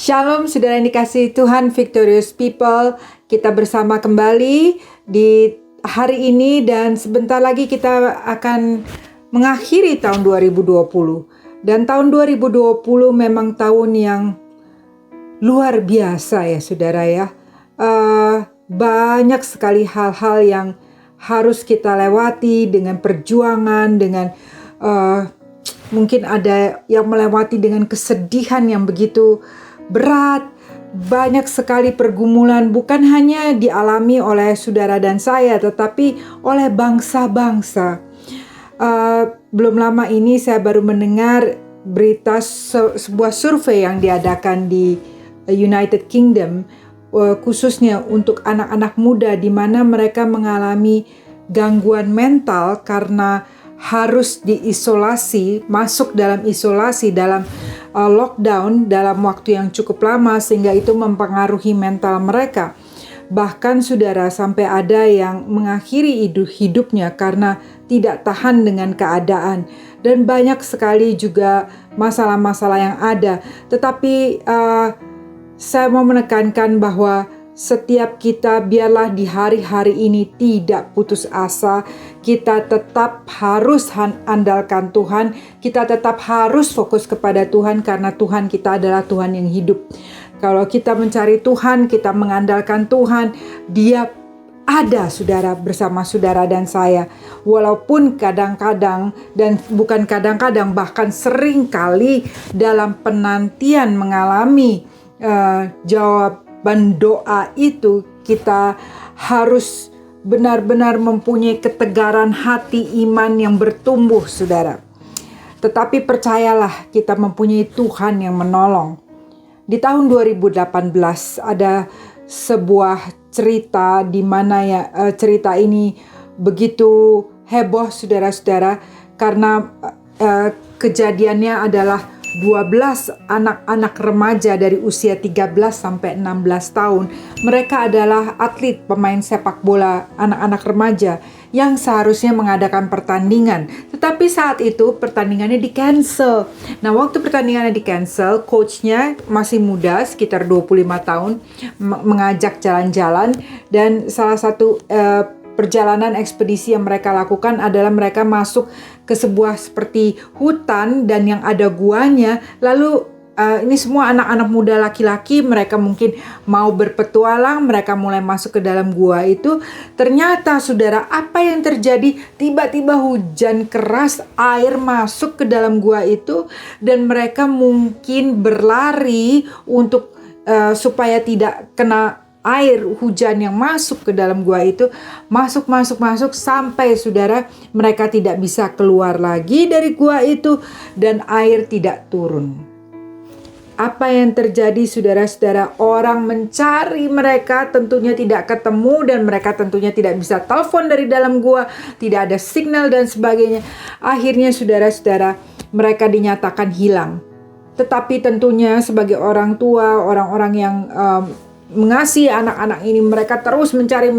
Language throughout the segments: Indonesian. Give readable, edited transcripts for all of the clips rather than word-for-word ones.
Shalom saudara yang dikasihi Tuhan, Victorious People. Kita bersama kembali di hari ini dan sebentar lagi kita akan mengakhiri tahun 2020. Dan tahun 2020 memang tahun yang luar biasa ya saudara ya. Banyak sekali hal-hal yang harus kita lewati dengan perjuangan, dengan mungkin ada yang melewati dengan kesedihan yang begitu berat. Banyak sekali pergumulan bukan hanya dialami oleh saudara dan saya, tetapi oleh bangsa-bangsa. Belum lama ini saya baru mendengar berita sebuah survei yang diadakan di United Kingdom, khususnya untuk anak-anak muda, di mana mereka mengalami gangguan mental karena harus diisolasi, masuk dalam isolasi, dalam lockdown dalam waktu yang cukup lama, sehingga itu mempengaruhi mental mereka. Bahkan saudara, sampai ada yang mengakhiri hidupnya karena tidak tahan dengan keadaan. Dan banyak sekali juga masalah-masalah yang ada. Tetapi saya mau menekankan bahwa setiap kita biarlah di hari-hari ini tidak putus asa. Kita tetap harus andalkan Tuhan. Kita tetap harus fokus kepada Tuhan karena Tuhan kita adalah Tuhan yang hidup. Kalau kita mencari Tuhan, kita mengandalkan Tuhan, Dia ada saudara bersama saudara dan saya. Walaupun kadang-kadang, dan bukan kadang-kadang, bahkan sering kali dalam penantian mengalami jawaban doa itu, kita harus benar-benar mempunyai ketegaran hati, iman yang bertumbuh saudara. Tetapi percayalah, kita mempunyai Tuhan yang menolong. Di tahun 2018 ada sebuah cerita di mana cerita ini begitu heboh saudara-saudara, karena kejadiannya adalah 12 anak-anak remaja dari usia 13 sampai 16 tahun. Mereka adalah atlet pemain sepak bola anak-anak remaja yang seharusnya mengadakan pertandingan. Tetapi saat itu pertandingannya di-cancel. Nah, waktu pertandingannya di-cancel, coachnya masih muda, sekitar 25 tahun, mengajak jalan-jalan. Dan salah satu perjalanan ekspedisi yang mereka lakukan adalah mereka masuk ke sebuah seperti hutan dan yang ada guanya. Lalu ini semua anak-anak muda laki-laki, mereka mungkin mau berpetualang, mereka mulai masuk ke dalam gua itu. Ternyata saudara, apa yang terjadi? Tiba-tiba hujan keras, air masuk ke dalam gua itu, dan mereka mungkin berlari untuk supaya tidak kena air hujan yang masuk ke dalam gua itu, masuk sampai saudara mereka tidak bisa keluar lagi dari gua itu dan air tidak turun. Apa yang terjadi saudara-saudara? Orang mencari mereka, tentunya tidak ketemu, dan mereka tentunya tidak bisa telepon dari dalam gua, tidak ada signal dan sebagainya. Akhirnya saudara-saudara, mereka dinyatakan hilang. Tetapi tentunya sebagai orang tua, orang-orang yang mengasihi anak-anak ini, mereka terus mencari.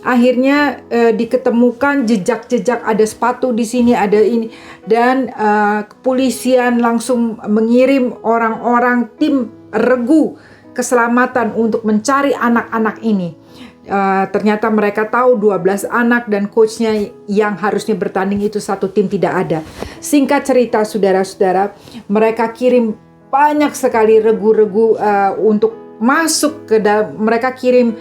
Akhirnya diketemukan jejak-jejak, ada sepatu di sini, ada ini, dan kepolisian langsung mengirim orang-orang tim regu keselamatan untuk mencari anak-anak ini. Ternyata mereka tahu 12 anak dan coachnya yang harusnya bertanding itu satu tim tidak ada. Singkat cerita saudara-saudara, mereka kirim banyak sekali regu-regu untuk masuk ke dalam. Mereka kirim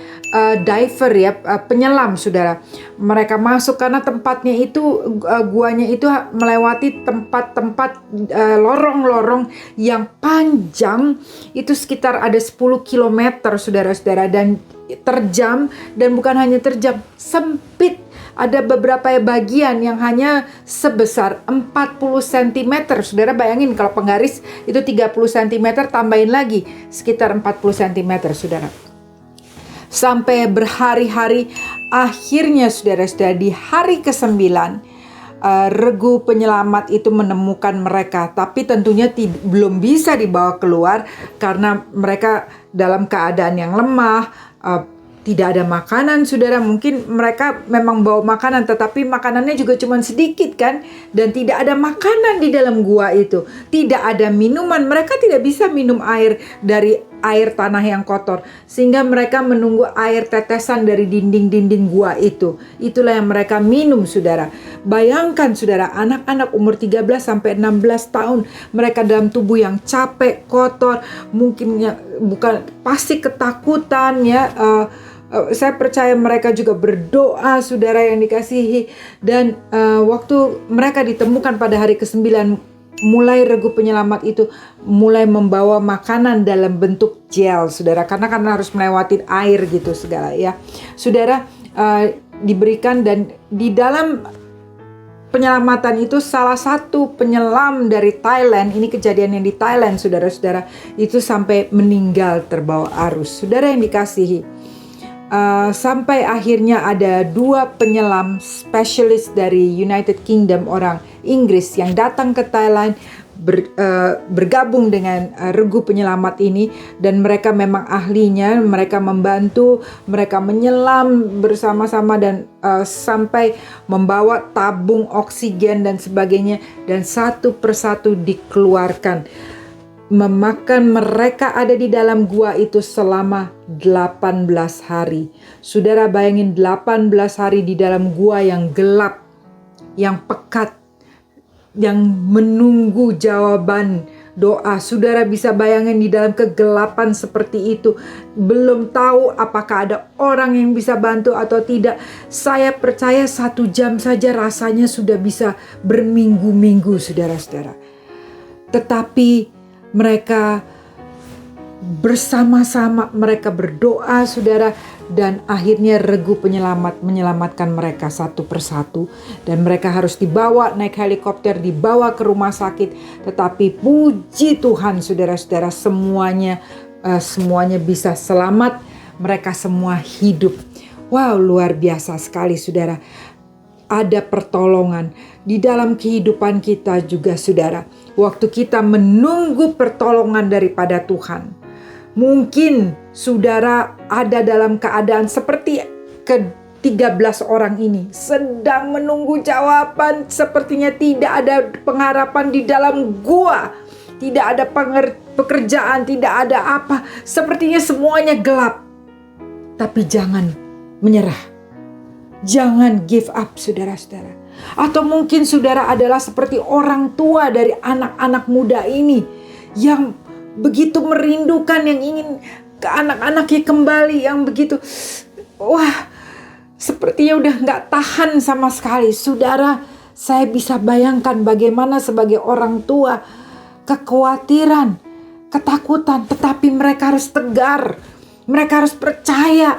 diver ya, penyelam saudara. Mereka masuk karena tempatnya itu, guanya itu melewati tempat-tempat lorong-lorong yang panjang, itu sekitar ada 10 kilometer saudara-saudara, dan terjam, dan bukan hanya terjam, sempit. Ada beberapa bagian yang hanya sebesar 40 cm. Saudara bayangin kalau penggaris itu 30 cm, tambahin lagi sekitar 40 cm saudara. Sampai berhari-hari, akhirnya saudara-saudara di hari ke-9 regu penyelamat itu menemukan mereka. Tapi tentunya belum bisa dibawa keluar karena mereka dalam keadaan yang lemah, tidak ada makanan, saudara. Mungkin mereka memang bawa makanan, tetapi makanannya juga cuma sedikit kan. Dan tidak ada makanan di dalam gua itu. Tidak ada minuman. Mereka tidak bisa minum air dari air tanah yang kotor. Sehingga mereka menunggu air tetesan dari dinding-dinding gua itu. Itulah yang mereka minum, saudara. Bayangkan, saudara, anak-anak umur 13 sampai 16 tahun. Mereka dalam tubuh yang capek, kotor, mungkin bukan, pasti ketakutan ya. Saya percaya mereka juga berdoa, saudara yang dikasihi. Dan waktu mereka ditemukan pada hari ke-9, mulai Regu Penyelamat itu mulai membawa makanan dalam bentuk gel, saudara. Karena harus melewati air gitu segala ya. Saudara, diberikan, dan di dalam penyelamatan itu salah satu penyelam dari Thailand, ini kejadian yang di Thailand, saudara-saudara, itu sampai meninggal terbawa arus. Saudara yang dikasihi, sampai akhirnya ada 2 penyelam spesialis dari United Kingdom, orang Inggris, yang datang ke Thailand, bergabung dengan Regu Penyelamat ini, dan mereka memang ahlinya. Mereka membantu, mereka menyelam bersama-sama, dan sampai membawa tabung oksigen dan sebagainya, dan satu persatu dikeluarkan. Memakan mereka ada di dalam gua itu selama 18 hari. Saudara bayangin 18 hari di dalam gua yang gelap, yang pekat, yang menunggu jawaban doa. Saudara bisa bayangin di dalam kegelapan seperti itu. Belum tahu apakah ada orang yang bisa bantu atau tidak. Saya percaya 1 jam saja rasanya sudah bisa berminggu-minggu, saudara-saudara. Tetapi mereka bersama-sama, mereka berdoa, saudara, dan akhirnya Regu Penyelamat menyelamatkan mereka satu persatu, dan mereka harus dibawa naik helikopter, dibawa ke rumah sakit. Tetapi puji Tuhan, saudara-saudara, semuanya bisa selamat, mereka semua hidup. Wow, luar biasa sekali, saudara. Ada pertolongan di dalam kehidupan kita juga, saudara. Waktu kita menunggu pertolongan daripada Tuhan, mungkin saudara ada dalam keadaan seperti ke-13 orang ini, sedang menunggu jawaban. Sepertinya tidak ada pengharapan di dalam gua, tidak ada pekerjaan, tidak ada apa. Sepertinya semuanya gelap. Tapi jangan menyerah. Jangan give up, saudara-saudara. Atau mungkin saudara adalah seperti orang tua dari anak-anak muda ini, yang begitu merindukan, yang ingin ke anak-anaknya kembali, yang begitu, sepertinya udah gak tahan sama sekali. Saudara, saya bisa bayangkan bagaimana sebagai orang tua, kekhawatiran, ketakutan, tetapi mereka harus tegar, mereka harus percaya.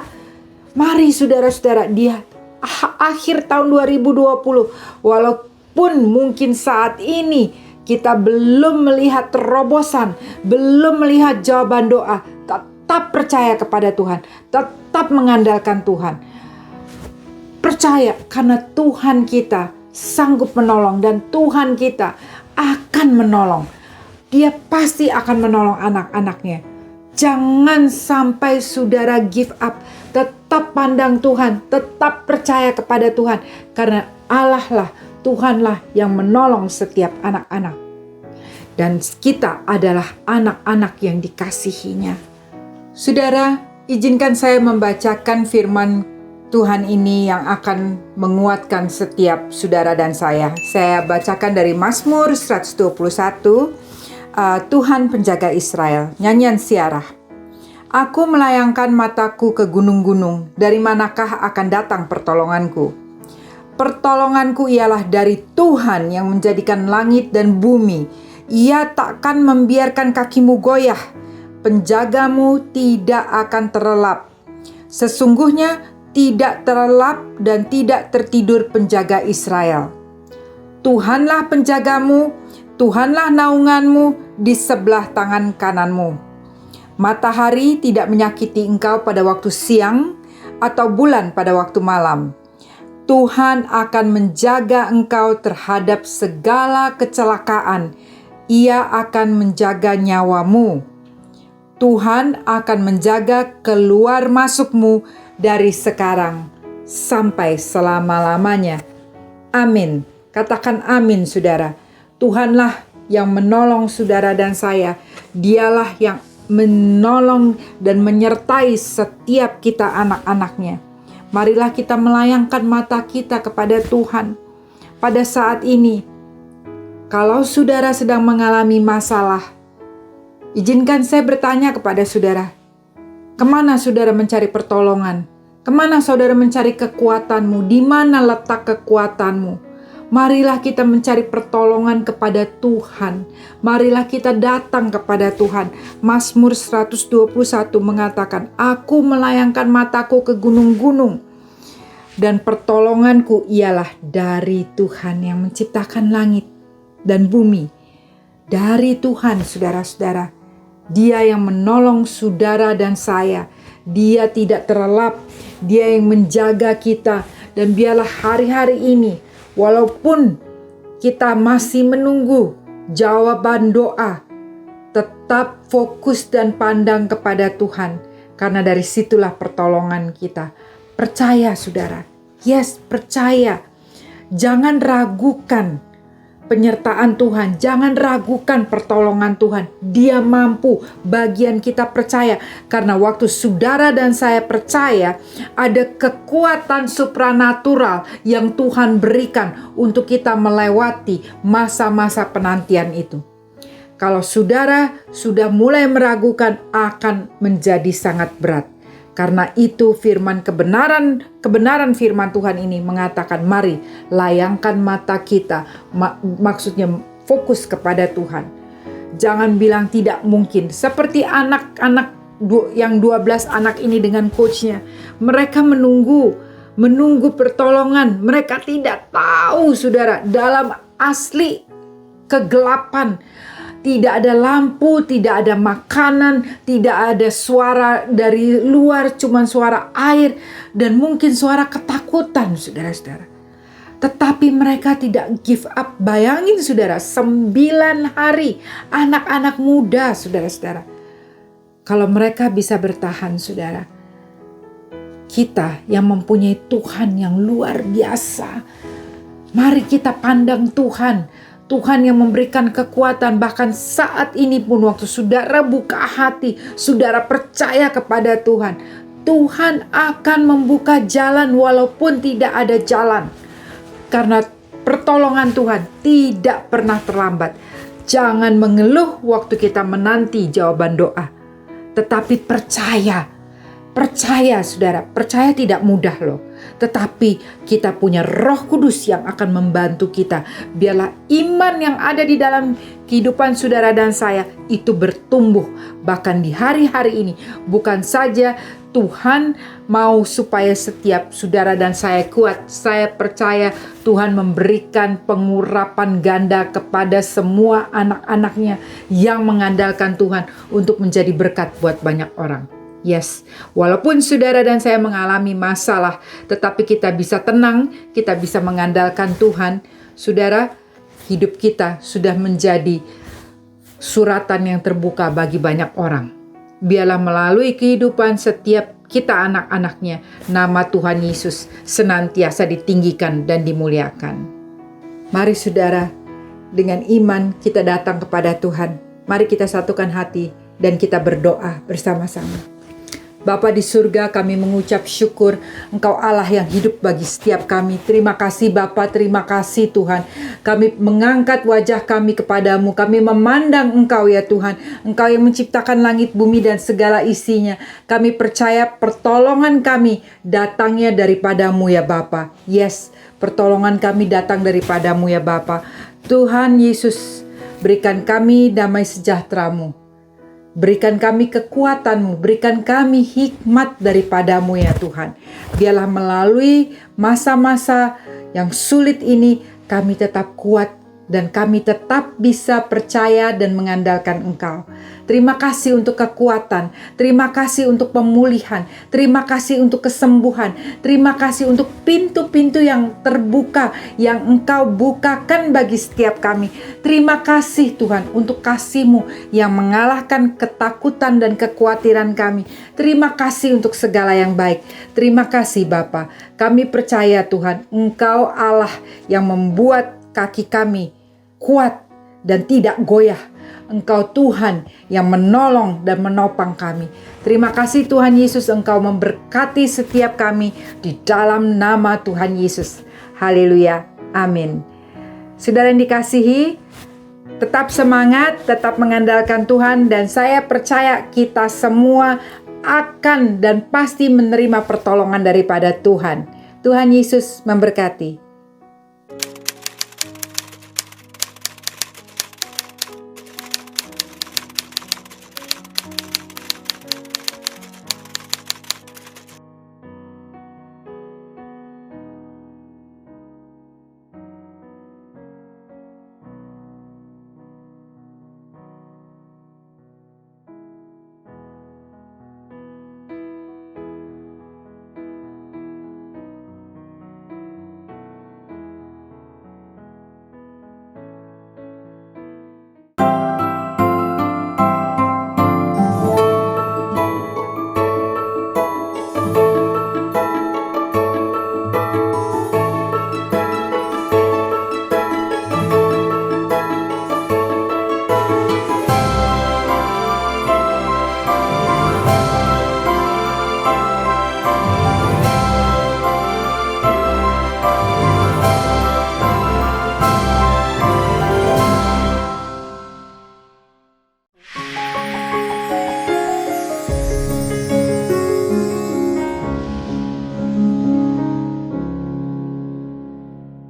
Mari saudara-saudara, dia akhir tahun 2020, walaupun mungkin saat ini kita belum melihat terobosan, belum melihat jawaban doa, tetap percaya kepada Tuhan, tetap mengandalkan Tuhan. Percaya, karena Tuhan kita sanggup menolong, dan Tuhan kita akan menolong. Dia pasti akan menolong anak-anaknya. Jangan sampai saudara give up. Tetap pandang Tuhan, tetap percaya kepada Tuhan, karena Allah lah, Tuhanlah yang menolong setiap anak-anak. Dan kita adalah anak-anak yang dikasihinya. Saudara, izinkan saya membacakan firman Tuhan ini yang akan menguatkan setiap saudara dan saya. Saya bacakan dari Mazmur 121, Tuhan penjaga Israel, nyanyian Siarah. Aku melayangkan mataku ke gunung-gunung, dari manakah akan datang pertolonganku? Pertolonganku ialah dari Tuhan yang menjadikan langit dan bumi. Ia takkan membiarkan kakimu goyah, penjagamu tidak akan terlelap. Sesungguhnya tidak terlelap dan tidak tertidur penjaga Israel. Tuhanlah penjagamu, Tuhanlah naunganmu di sebelah tangan kananmu. Matahari tidak menyakiti engkau pada waktu siang, atau bulan pada waktu malam. Tuhan akan menjaga engkau terhadap segala kecelakaan. Ia akan menjaga nyawamu. Tuhan akan menjaga keluar masukmu dari sekarang sampai selama-lamanya. Amin. Katakan amin, saudara. Tuhanlah yang menolong saudara dan saya. Dialah yang menolong dan menyertai setiap kita anak-anaknya. Marilah kita melayangkan mata kita kepada Tuhan. Pada saat ini, kalau saudara sedang mengalami masalah, izinkan saya bertanya kepada saudara, kemana saudara mencari pertolongan? Kemana saudara mencari kekuatanmu? Di mana letak kekuatanmu? Marilah kita mencari pertolongan kepada Tuhan. Marilah kita datang kepada Tuhan. Mazmur 121 mengatakan, aku melayangkan mataku ke gunung-gunung, dan pertolonganku ialah dari Tuhan yang menciptakan langit dan bumi. Dari Tuhan, saudara-saudara. Dia yang menolong saudara dan saya. Dia tidak terlelap. Dia yang menjaga kita. Dan biarlah hari-hari ini, walaupun kita masih menunggu jawaban doa, tetap fokus dan pandang kepada Tuhan. Karena dari situlah pertolongan kita. Percaya, saudara. Yes, percaya. Jangan ragukan penyertaan Tuhan. Jangan ragukan pertolongan Tuhan. Dia mampu. Bagian kita percaya. Karena waktu saudara dan saya percaya, ada kekuatan supranatural yang Tuhan berikan untuk kita melewati masa-masa penantian itu. Kalau saudara sudah mulai meragukan, akan menjadi sangat berat. Karena itu kebenaran firman Tuhan ini mengatakan, mari layangkan mata kita. Maksudnya fokus kepada Tuhan. Jangan bilang tidak mungkin. Seperti anak-anak yang 12 anak ini dengan coachnya. Mereka menunggu pertolongan. Mereka tidak tahu, saudara, dalam asli kegelapan. Tidak ada lampu, tidak ada makanan, tidak ada suara dari luar, cuma suara air dan mungkin suara ketakutan, saudara-saudara. Tetapi mereka tidak give up. Bayangin, saudara, 9 hari, anak-anak muda, saudara-saudara. Kalau mereka bisa bertahan, saudara, kita yang mempunyai Tuhan yang luar biasa, mari kita pandang Tuhan. Tuhan yang memberikan kekuatan, bahkan saat ini pun waktu saudara buka hati, saudara percaya kepada Tuhan. Tuhan akan membuka jalan walaupun tidak ada jalan. Karena pertolongan Tuhan tidak pernah terlambat. Jangan mengeluh waktu kita menanti jawaban doa. Tetapi percaya. Percaya, saudara, percaya tidak mudah loh. Tetapi kita punya Roh Kudus yang akan membantu kita. Biarlah iman yang ada di dalam kehidupan saudara dan saya itu bertumbuh. Bahkan di hari-hari ini, bukan saja Tuhan mau supaya setiap saudara dan saya kuat. Saya percaya Tuhan memberikan pengurapan ganda kepada semua anak-anaknya yang mengandalkan Tuhan untuk menjadi berkat buat banyak orang. Yes, walaupun saudara dan saya mengalami masalah, tetapi kita bisa tenang, kita bisa mengandalkan Tuhan. Saudara, hidup kita sudah menjadi suratan yang terbuka bagi banyak orang. Biarlah melalui kehidupan setiap kita anak-anaknya, nama Tuhan Yesus senantiasa ditinggikan dan dimuliakan. Mari saudara, dengan iman kita datang kepada Tuhan. Mari kita satukan hati dan kita berdoa bersama-sama. Bapa di surga, kami mengucap syukur Engkau Allah yang hidup bagi setiap kami. Terima kasih Bapa, terima kasih Tuhan. Kami mengangkat wajah kami kepadamu. Kami memandang Engkau ya Tuhan. Engkau yang menciptakan langit, bumi dan segala isinya. Kami percaya pertolongan kami datangnya daripadamu ya Bapa. Yes, pertolongan kami datang daripadamu ya Bapa. Tuhan Yesus, berikan kami damai sejahtera-Mu. Berikan kami kekuatan-Mu, berikan kami hikmat daripadamu ya Tuhan. Biarlah melalui masa-masa yang sulit ini kami tetap kuat dan kami tetap bisa percaya dan mengandalkan Engkau. Terima kasih untuk kekuatan, terima kasih untuk pemulihan, terima kasih untuk kesembuhan, terima kasih untuk pintu-pintu yang terbuka yang Engkau bukakan bagi setiap kami. Terima kasih Tuhan untuk kasih-Mu yang mengalahkan ketakutan dan kekhawatiran kami. Terima kasih untuk segala yang baik. Terima kasih Bapa. Kami percaya Tuhan, Engkau Allah yang membuat kaki kami kuat dan tidak goyah. Engkau Tuhan yang menolong dan menopang kami. Terima kasih Tuhan Yesus, Engkau memberkati setiap kami di dalam nama Tuhan Yesus. Haleluya. Amin. Saudara yang dikasihi, tetap semangat, tetap mengandalkan Tuhan, dan saya percaya kita semua akan dan pasti menerima pertolongan daripada Tuhan. Tuhan Yesus memberkati.